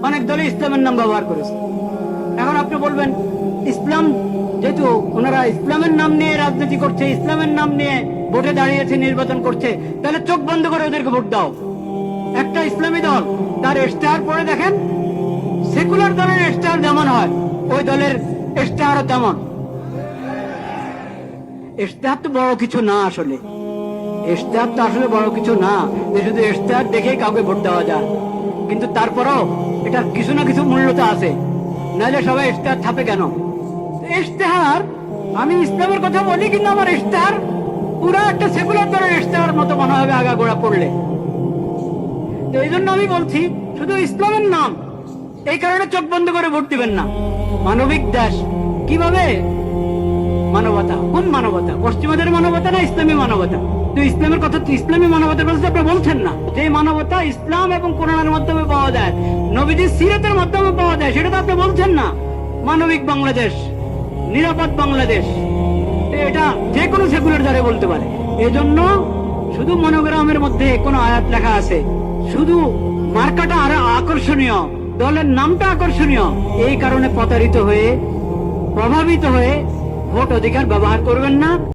অনেক দলে ইসলামের নাম ব্যবহার করেছে। এখন আপনি বলবেন ইসলাম, যেহেতু ওনারা ইসলামের নাম নিয়ে রাজনীতি করছে, ইসলামের নাম নিয়ে ভোটে দাঁড়িয়েছে, নির্বাচন করছে, তাহলে চোখ বন্ধ করে ওদেরকে ভোট দাও। একটা ইসলামী দল, তার স্টার পরে দেখেন, সেকুলার দলের স্টার যেমন হয় ওই দলের স্টারও তেমন। স্টার তো বড় কিছু না, আসলে স্টার তো আসলে বড় কিছু না যে শুধু স্টার দেখেই কাউকে ভোট দেওয়া যায়। কিন্তু তারপরেও এটা কিছু না কিছু মূল্য তো আছে, নাহলে সবাই স্টার ছাপে কেন? স্টার, আমি ইসলামের কথা বলি কিন্তু আমার স্টার পুরো একটা সেকুলার দলের স্টার মতো মনে হবে আগাগোড়া পড়লে। তো এই জন্য আমি বলছি শুধু ইসলামের নাম, এই কারণে চোখ বন্ধ করে ভোট দিবেন না। মানবিক দেশ কিভাবে? মানবতা। কোন মানবতা? পশ্চিমাদের মানবতা না ইসলামী মানবতা? তো ইসলামের কথা তো ইসলামী মানবতার কথা আপনি বলছেন না। যে মানবতা ইসলাম এবং কোরআনের মাধ্যমে পাওয়া যায়, নবীজির সিরাতের মাধ্যমে পাওয়া যায়, সেটা তো আপনি বলছেন না। মানবিক বাংলাদেশ, নিরাপদ বাংলাদেশ, এটা যে কোনো সেকুলার যারা বলতে পারে। এজন্য শুধু মনোগ্রামের মধ্যে কোনো আয়াত লেখা আছে, শুধু মার্কাটা আরো আকর্ষণীয়, দলের নামটা আকর্ষণীয়, এই কারণে প্রতারিত হয়ে, প্রভাবিত হয়ে ভোট অধিকার ব্যবহার করবেন না।